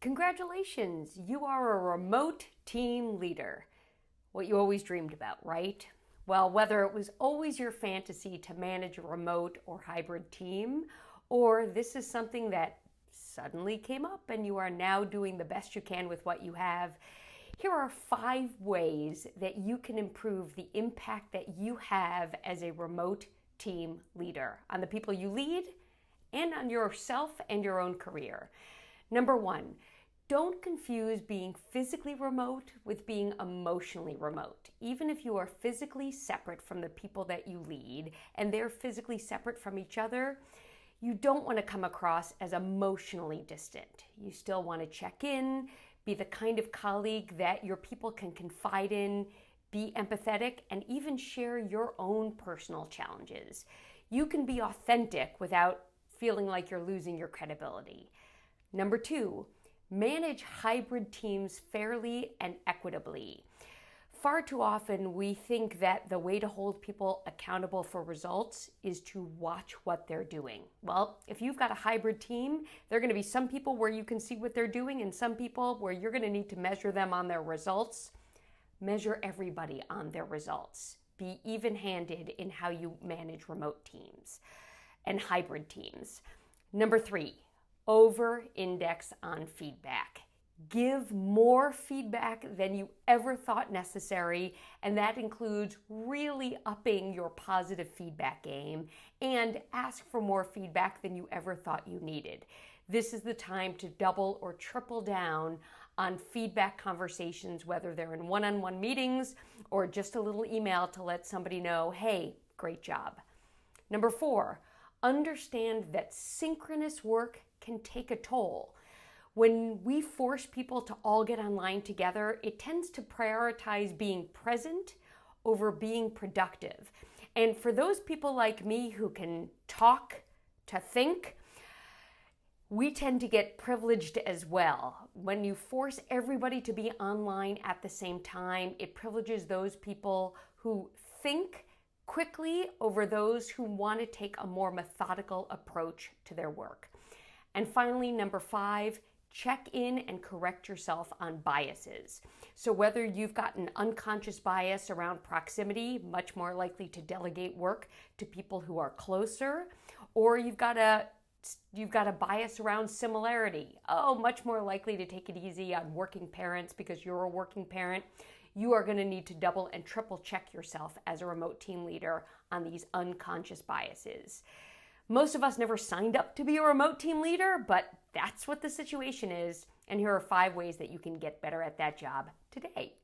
Congratulations, you are a remote team leader. What you always dreamed about, right? Well, whether it was always your fantasy to manage a remote or hybrid team, or this is something that suddenly came up and you are now doing the best you can with what you have, here are 5 ways that you can improve the impact that you have as a remote team leader on the people you lead and on yourself and your own career. Number 1, don't confuse being physically remote with being emotionally remote. Even if you are physically separate from the people that you lead and they're physically separate from each other, you don't want to come across as emotionally distant. You still want to check in, be the kind of colleague that your people can confide in, be empathetic, and even share your own personal challenges. You can be authentic without feeling like you're losing your credibility. Number 2, manage hybrid teams fairly and equitably. Far too often we think that the way to hold people accountable for results is to watch what they're doing. Well, if you've got a hybrid team, there are going to be some people where you can see what they're doing and some people where you're going to need to measure them on their results. Measure everybody on their results. Be even-handed in how you manage remote teams and hybrid teams. Number 3, over-index on feedback. Give more feedback than you ever thought necessary, and that includes really upping your positive feedback game and ask for more feedback than you ever thought you needed. This is the time to double or triple down on feedback conversations, whether they're in one-on-one meetings or just a little email to let somebody know, hey, great job. Number 4, understand that synchronous work can take a toll. When we force people to all get online together, it tends to prioritize being present over being productive. And for those people like me who can talk to think, we tend to get privileged as well. When you force everybody to be online at the same time, it privileges those people who think quickly over those who want to take a more methodical approach to their work. And finally, number 5, check in and correct yourself on biases. So whether you've got an unconscious bias around proximity, much more likely to delegate work to people who are closer, or you've got a bias around similarity. Much more likely to take it easy on working parents because you're a working parent. You are going to need to double and triple check yourself as a remote team leader on these unconscious biases. Most of us never signed up to be a remote team leader, but that's what the situation is. And here are 5 ways that you can get better at that job today.